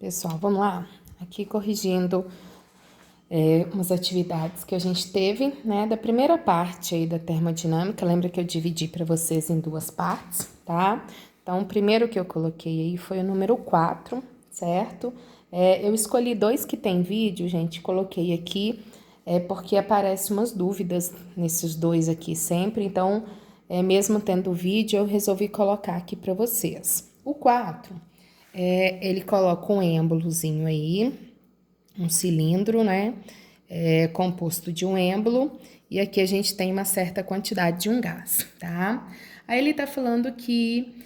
Pessoal, vamos lá? Aqui corrigindo umas atividades que a gente teve, né, da primeira parte aí da termodinâmica. Lembra que eu dividi para vocês em duas partes, tá? Então, o primeiro que eu coloquei aí foi o número 4, certo? Eu escolhi dois que tem vídeo, gente, coloquei aqui, porque aparecem umas dúvidas nesses dois aqui sempre, então, mesmo tendo vídeo, eu resolvi colocar aqui para vocês. O 4, ele coloca um êmbolozinho aí, um cilindro, né? Composto de um êmbolo, e aqui a gente tem uma certa quantidade de um gás, tá? Aí ele tá falando que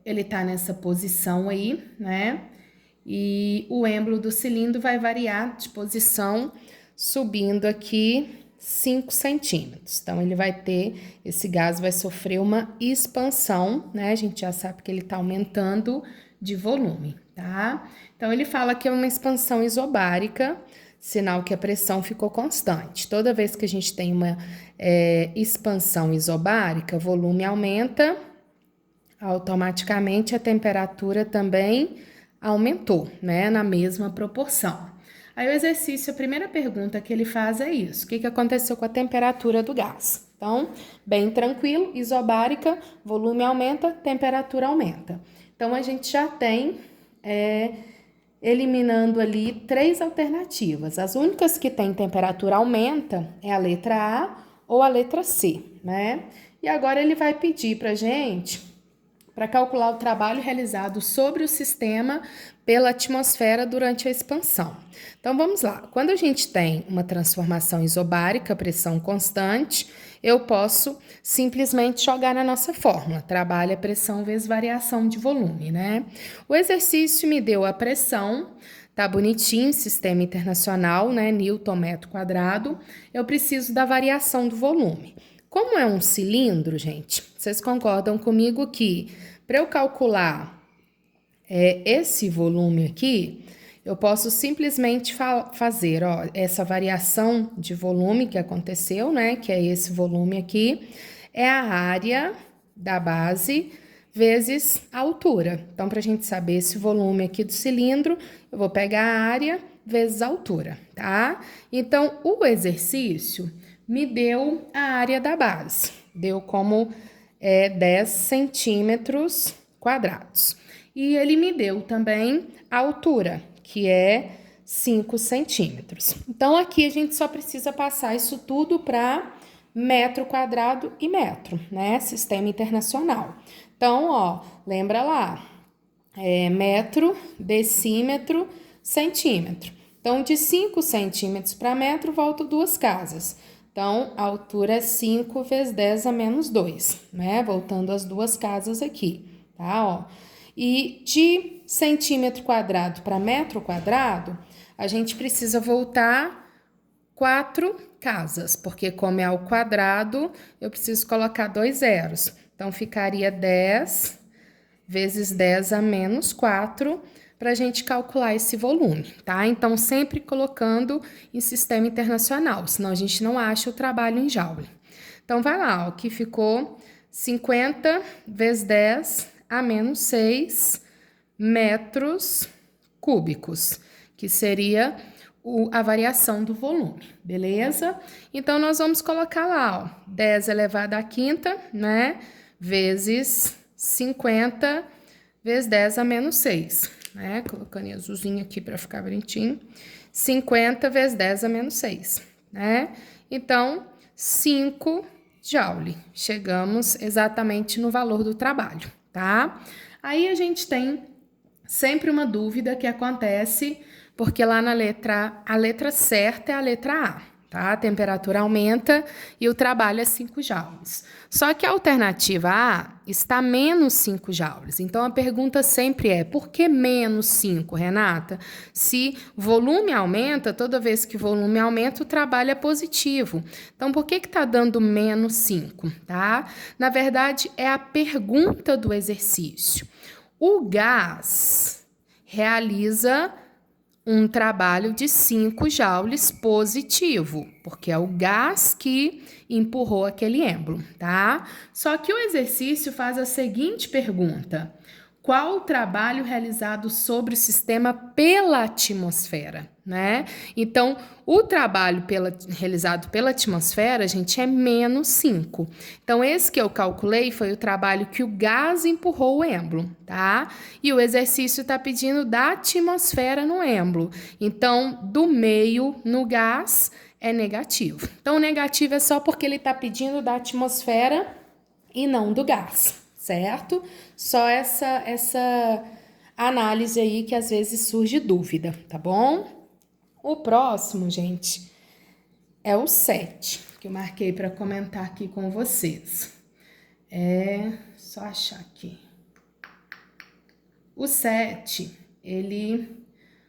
ele tá nessa posição aí, né? E o êmbolo do cilindro vai variar de posição subindo aqui 5 centímetros. Então, ele vai ter, esse gás vai sofrer uma expansão, né? A gente já sabe que ele tá aumentando de volume, tá? Então, ele fala que é uma expansão isobárica, sinal que a pressão ficou constante. Toda vez que a gente tem uma expansão isobárica, o volume aumenta, automaticamente a temperatura também aumentou, né, na mesma proporção. Aí o exercício, a primeira pergunta que ele faz é isso: o que aconteceu com a temperatura do gás? Então, bem tranquilo, isobárica, volume aumenta, temperatura aumenta. Então, a gente já tem, eliminando ali 3 alternativas. As únicas que tem temperatura aumenta é a letra A ou a letra C, né? E agora ele vai pedir pra gente para calcular o trabalho realizado sobre o sistema pela atmosfera durante a expansão. Então, vamos lá. Quando a gente tem uma transformação isobárica, pressão constante, eu posso simplesmente jogar na nossa fórmula. Trabalho é pressão vezes variação de volume, né? O exercício me deu a pressão, tá bonitinho, sistema internacional, né? Newton metro quadrado. Eu preciso da variação do volume. Como é um cilindro, gente, vocês concordam comigo que para eu calcular esse volume aqui, eu posso simplesmente fazer essa variação de volume que aconteceu, né? Que é esse volume aqui, é a área da base vezes a altura. Então, para a gente saber esse volume aqui do cilindro, eu vou pegar a área vezes a altura, tá? Então, o exercício me deu a área da base, deu como 10 centímetros quadrados. E ele me deu também a altura, que é 5 centímetros. Então, aqui a gente só precisa passar isso tudo para metro quadrado e metro, né? Sistema internacional. Então, ó, lembra lá, metro, decímetro, centímetro. Então, de 5 centímetros para metro, volto 2 casas. Então, a altura é 5 vezes 10 a menos 2, né? Voltando as 2 casas aqui, tá? Ó. E de centímetro quadrado para metro quadrado, a gente precisa voltar 4 casas, porque como é ao quadrado, eu preciso colocar 2 zeros. Então, ficaria 10 vezes 10 a menos 4, para a gente calcular esse volume, tá? Então, sempre colocando em sistema internacional, senão a gente não acha o trabalho em joule. Então, vai lá, ó, que ficou 50 vezes 10 a menos 6 metros cúbicos, que seria a variação do volume, beleza? Então, nós vamos colocar lá, ó, 10 elevado à quinta, né? Vezes 50 vezes 10 a menos 6, né? Colocando em azulzinho aqui para ficar bonitinho. 50 vezes 10 a menos 6, né? Então, 5 joule. Chegamos exatamente no valor do trabalho, tá? Aí a gente tem sempre uma dúvida que acontece, porque lá na letra A, a letra certa é a letra A, tá? A temperatura aumenta e o trabalho é 5 joules. Só que a alternativa A está menos 5 joules. Então, a pergunta sempre é: por que menos 5, Renata? Se volume aumenta, toda vez que o volume aumenta, o trabalho é positivo. Então, por que está dando menos 5, tá? Na verdade, é a pergunta do exercício. O gás realiza um trabalho de 5 joules positivo, porque é o gás que empurrou aquele êmbolo, tá? Só que o exercício faz a seguinte pergunta: qual o trabalho realizado sobre o sistema pela atmosfera, né? Então, o trabalho realizado pela atmosfera, gente, é menos 5. Então, esse que eu calculei foi o trabalho que o gás empurrou o êmbolo, tá? E o exercício está pedindo da atmosfera no êmbolo. Então, do meio no gás é negativo. Então, o negativo é só porque ele está pedindo da atmosfera e não do gás, certo? Só essa análise aí que às vezes surge dúvida, tá bom? O próximo, gente, é o 7, que eu marquei para comentar aqui com vocês. É só achar aqui. O 7, ele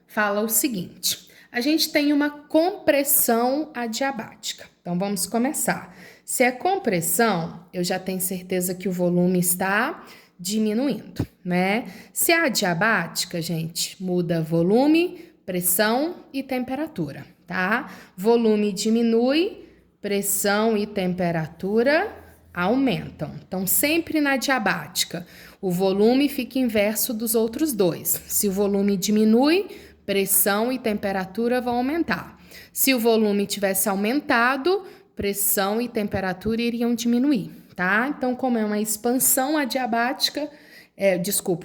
fala o seguinte: a gente tem uma compressão adiabática. Então, vamos começar. Se é compressão, eu já tenho certeza que o volume está diminuindo, né? Se é adiabática, gente, muda volume, pressão e temperatura, tá? Volume diminui, pressão e temperatura aumentam. Então, sempre na adiabática, o volume fica inverso dos outros dois. Se o volume diminui, pressão e temperatura vão aumentar. Se o volume tivesse aumentado, pressão e temperatura iriam diminuir, tá? Então, como é uma expansão adiabática,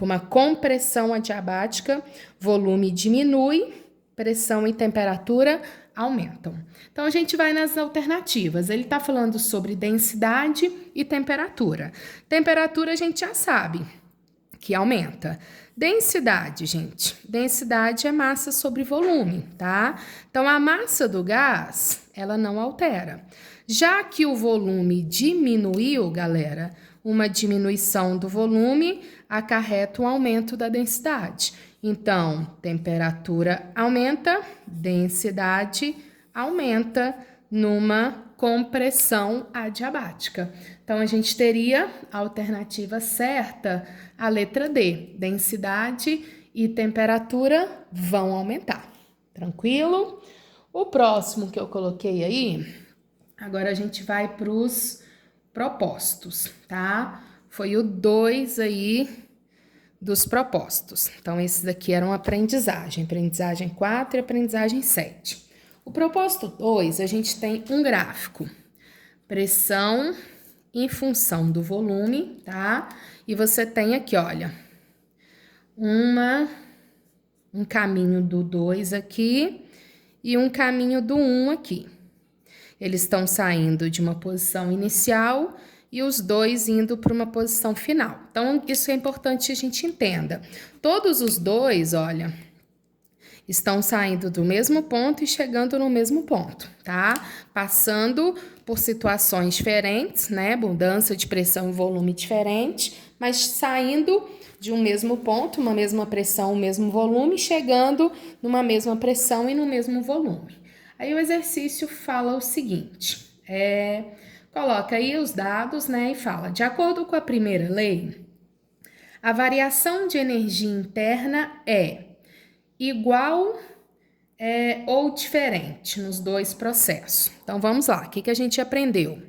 uma compressão adiabática, volume diminui, pressão e temperatura aumentam. Então, a gente vai nas alternativas. Ele está falando sobre densidade e temperatura. Temperatura a gente já sabe que aumenta. Densidade, gente. Densidade é massa sobre volume, tá? Então, a massa do gás, ela não altera. Já que o volume diminuiu, galera, uma diminuição do volume acarreta um aumento da densidade. Então, temperatura aumenta, densidade aumenta numa compressão adiabática. Então, a gente teria a alternativa certa, a letra D. Densidade e temperatura vão aumentar. Tranquilo? O próximo que eu coloquei aí, agora a gente vai para os propostos, tá? Foi o 2 aí dos propostos. Então, esses daqui eram aprendizagem 4 e aprendizagem 7. O proposto 2, a gente tem um gráfico. Pressão em função do volume, tá? E você tem aqui, olha, um caminho do 2 aqui e um caminho do 1 aqui. Eles estão saindo de uma posição inicial e os dois indo para uma posição final. Então, isso é importante que a gente entenda. Todos os dois, olha, estão saindo do mesmo ponto e chegando no mesmo ponto, tá? Passando por situações diferentes, né? Mudança de pressão e volume diferente, mas saindo de um mesmo ponto, uma mesma pressão, um mesmo volume, chegando numa mesma pressão e no mesmo volume. Aí o exercício fala o seguinte, coloca aí os dados, né, e fala, de acordo com a primeira lei, a variação de energia interna é igual ou diferente nos dois processos. Então, vamos lá, o que a gente aprendeu?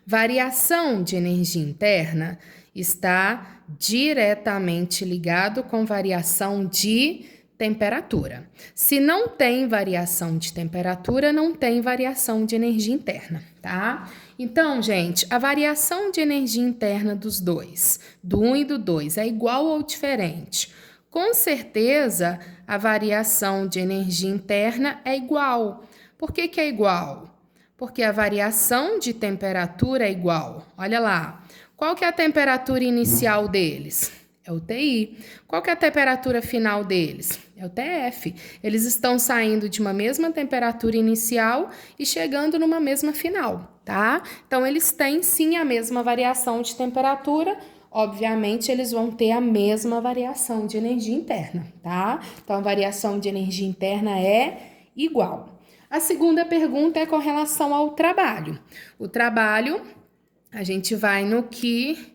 Variação de energia interna está diretamente ligado com variação de temperatura. Se não tem variação de temperatura, não tem variação de energia interna, tá? Então, gente, a variação de energia interna dos dois, do 1 e do 2, é igual ou diferente? Com certeza, a variação de energia interna é igual. Por que é igual? Porque a variação de temperatura é igual. Olha lá, qual que é a temperatura inicial deles? É o TI. Qual que é a temperatura final deles? É o TF. Eles estão saindo de uma mesma temperatura inicial e chegando numa mesma final, tá? Então, eles têm sim a mesma variação de temperatura. Obviamente, eles vão ter a mesma variação de energia interna, tá? Então, a variação de energia interna é igual. A segunda pergunta é com relação ao trabalho. O trabalho, a gente vai no que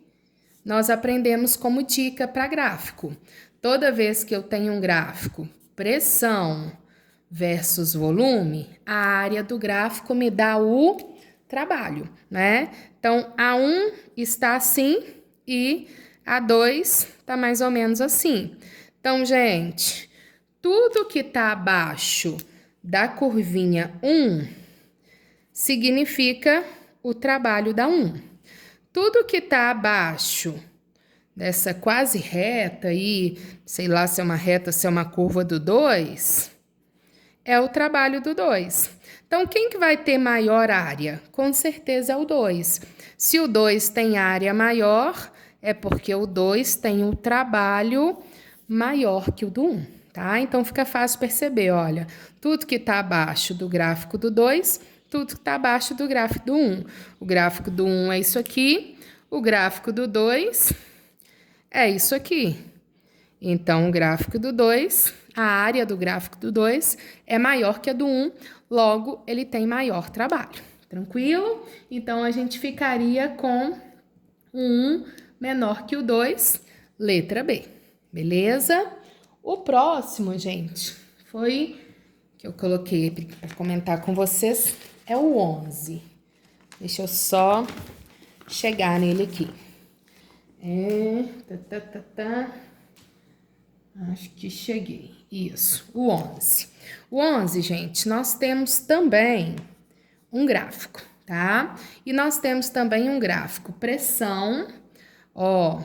nós aprendemos como dica para gráfico. Toda vez que eu tenho um gráfico, pressão versus volume, a área do gráfico me dá o trabalho, né? Então, A1 está assim e A2 tá mais ou menos assim. Então, gente, tudo que tá abaixo da curvinha 1 significa o trabalho da 1. Tudo que tá abaixo dessa quase reta aí, sei lá se é uma reta, se é uma curva do 2, é o trabalho do 2. Então, quem que vai ter maior área? Com certeza é o 2. Se o 2 tem área maior, é porque o 2 tem um trabalho maior que o do 1, tá? Então, fica fácil perceber, olha, tudo que está abaixo do gráfico do 2, tudo que está abaixo do gráfico do 1. O gráfico do 1 é isso aqui, o gráfico do 2 é isso aqui. Então, o gráfico do 2, a área do gráfico do 2 é maior que a do 1, logo, ele tem maior trabalho. Tranquilo? Então, a gente ficaria com o 1 menor que o 2, letra B. Beleza? O próximo, gente, foi que eu coloquei para comentar com vocês, é o 11. Deixa eu só chegar nele aqui. Acho que cheguei. Isso, o 11. O 11, gente, nós temos também um gráfico, tá? E nós temos também um gráfico pressão. Ó,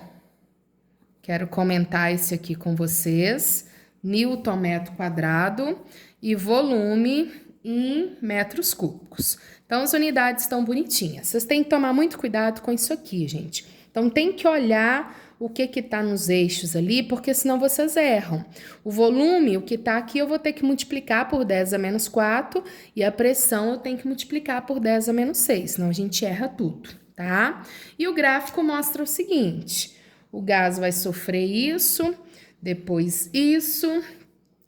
quero comentar esse aqui com vocês. Newton metro quadrado e volume em metros cúbicos. Então, as unidades estão bonitinhas. Vocês têm que tomar muito cuidado com isso aqui, gente. Então, tem que olhar o que está nos eixos ali, porque senão vocês erram. O volume, o que está aqui, eu vou ter que multiplicar por 10 a menos 4, e a pressão eu tenho que multiplicar por 10 a menos 6, senão a gente erra tudo, tá? E o gráfico mostra o seguinte, o gás vai sofrer isso, depois isso,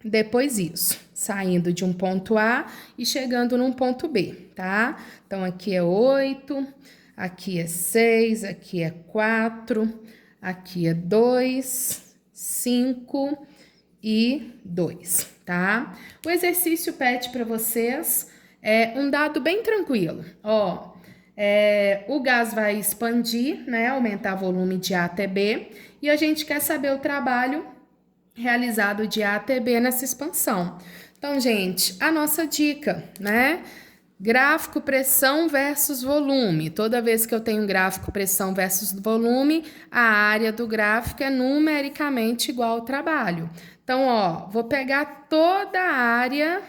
depois isso, saindo de um ponto A e chegando num ponto B, tá? Então, aqui é 8, aqui é 6, aqui é 4, aqui é 2, 5 e 2, tá? O exercício pede para vocês um dado bem tranquilo. Ó, o gás vai expandir, né? Aumentar o volume de A até B. E a gente quer saber o trabalho realizado de A até B nessa expansão. Então, gente, a nossa dica, né? Gráfico pressão versus volume. Toda vez que eu tenho gráfico pressão versus volume, a área do gráfico é numericamente igual ao trabalho. Então, ó, vou pegar toda a área,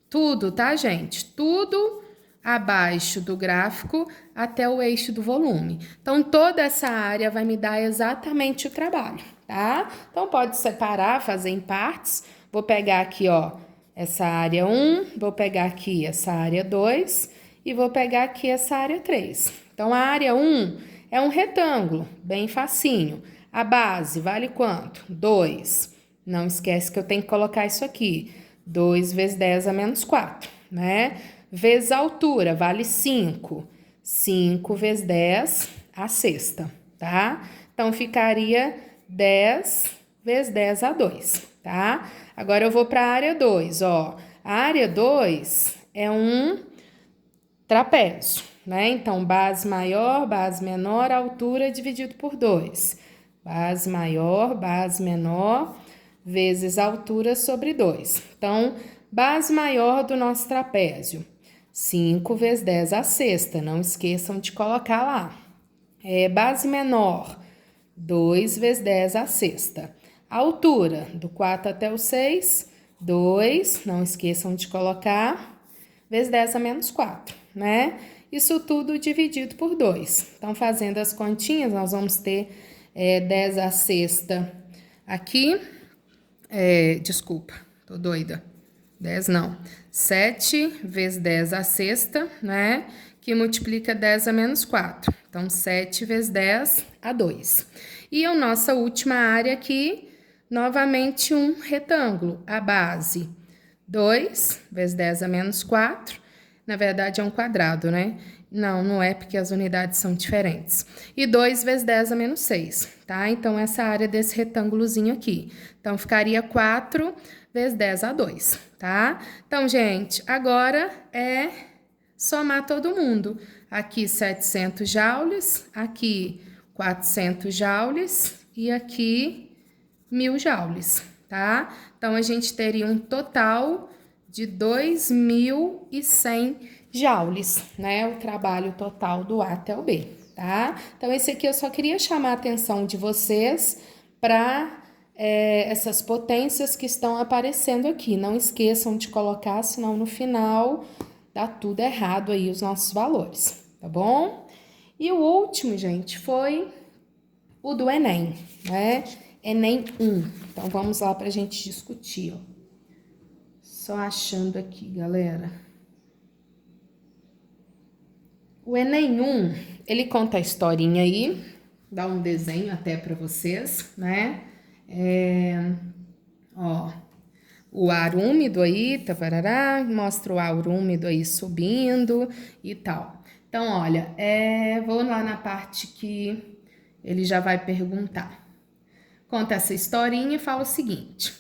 tudo, tá, gente? Tudo abaixo do gráfico até o eixo do volume. Então, toda essa área vai me dar exatamente o trabalho, tá? Então, pode separar, fazer em partes. Vou pegar aqui, ó, essa área 1, vou pegar aqui essa área 2 e vou pegar aqui essa área 3. Então, a área 1 é um retângulo, bem facinho. A base vale quanto? 2. Não esquece que eu tenho que colocar isso aqui. 2 vezes 10 a menos 4, né? Vezes a altura, vale 5. 5 vezes 10 a sexta, tá? Então, ficaria 10 vezes 10 a 2, tá? Agora, eu vou para a área 2, ó. A área 2 é um trapézio, né? Então, base maior, base menor, altura dividido por 2. Base maior, base menor, vezes altura sobre 2. Então, base maior do nosso trapézio, 5 vezes 10 a sexta, não esqueçam de colocar lá. Base menor, 2 vezes 10 a sexta. A altura, do 4 até o 6, 2, não esqueçam de colocar, vezes 10 a menos 4, né? Isso tudo dividido por 2. Então, fazendo as continhas, nós vamos ter 10 a sexta aqui. Desculpa, tô doida. 10 não. 7 vezes 10 a sexta, né? Que multiplica 10 a menos 4. Então, 7 vezes 10 a 2. E a nossa última área aqui, novamente um retângulo. A base, 2 vezes 10 a menos 4. Na verdade, é um quadrado, né? Não, não é porque as unidades são diferentes. E 2 vezes 10 a menos 6, tá? Então, essa área desse retângulozinho aqui. Então, ficaria 4 vezes 10 a 2, tá? Então, gente, agora somar todo mundo. Aqui, 700 joules, aqui 400 joules e aqui 1000 joules, tá? Então, a gente teria um total de 2.100 joules, né? O trabalho total do A até o B, tá? Então, esse aqui eu só queria chamar a atenção de vocês para essas potências que estão aparecendo aqui. Não esqueçam de colocar, senão no final dá tudo errado aí os nossos valores, tá bom? E o último, gente, foi o do Enem, né? Enem 1. Então, vamos lá pra gente discutir, ó. Só achando aqui, galera. O Enem 1, ele conta a historinha aí, dá um desenho até pra vocês, né? Ó, o ar úmido aí, taparará, mostra o ar úmido aí subindo e tal. Então, olha, vou lá na parte que ele já vai perguntar. Conta essa historinha e fala o seguinte: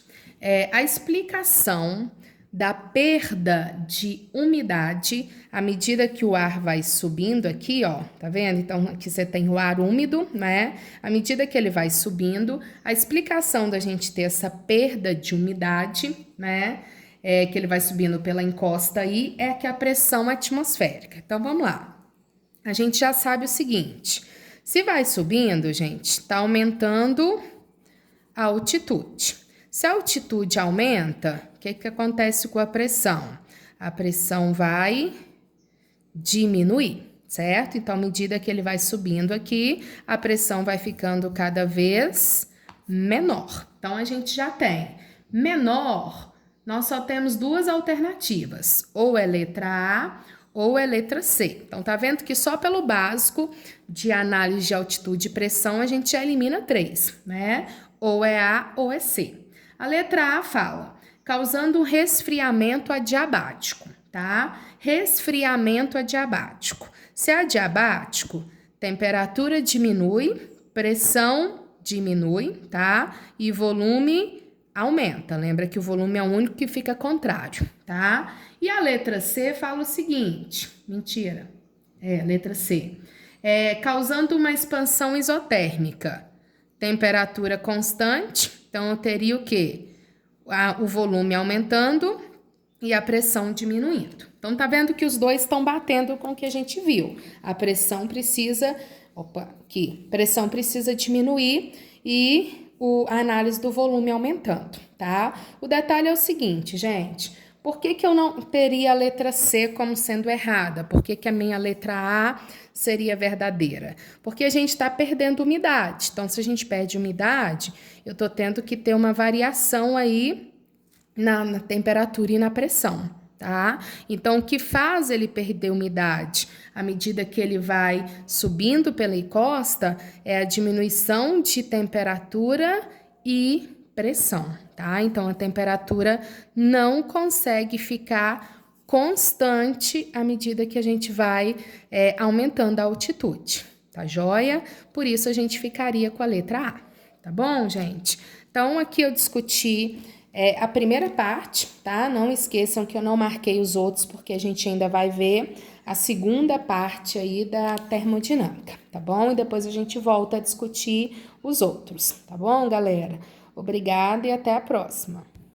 a explicação da perda de umidade à medida que o ar vai subindo aqui, ó, tá vendo? Então, aqui você tem o ar úmido, né? À medida que ele vai subindo, a explicação da gente ter essa perda de umidade, né? Que ele vai subindo pela encosta aí, é que a pressão atmosférica. Então, vamos lá. A gente já sabe o seguinte: se vai subindo, gente, tá aumentando a altitude. Se a altitude aumenta, o que acontece com a pressão? A pressão vai diminuir, certo? Então, à medida que ele vai subindo aqui, a pressão vai ficando cada vez menor. Então, a gente já tem menor, nós só temos duas alternativas, ou é letra A ou é letra C. Então, tá vendo que só pelo básico de análise de altitude e pressão a gente já elimina 3, né? Ou é A ou é C. A letra A fala, causando um resfriamento adiabático, tá? Resfriamento adiabático. Se é adiabático, temperatura diminui, pressão diminui, tá? E volume aumenta. Lembra que o volume é o único que fica contrário, tá? E a letra C fala o seguinte, mentira, letra C. Causando uma expansão isotérmica. Temperatura constante, então eu teria o quê? O volume aumentando e a pressão diminuindo. Então, tá vendo que os dois estão batendo com o que a gente viu. A pressão precisa, pressão precisa diminuir e a análise do volume aumentando, tá? O detalhe é o seguinte, gente, por que eu não teria a letra C como sendo errada? Por que a minha letra A seria verdadeira? Porque a gente está perdendo umidade. Então, se a gente perde umidade, eu estou tendo que ter uma variação aí na temperatura e na pressão, tá? Então, o que faz ele perder umidade à medida que ele vai subindo pela encosta é a diminuição de temperatura e pressão, tá? Então, a temperatura não consegue ficar constante à medida que a gente vai aumentando a altitude, tá joia? Por isso, a gente ficaria com a letra A, tá bom, gente? Então, aqui eu discuti a primeira parte, tá? Não esqueçam que eu não marquei os outros, porque a gente ainda vai ver a segunda parte aí da termodinâmica, tá bom? E depois a gente volta a discutir os outros, tá bom, galera? Obrigada e até a próxima.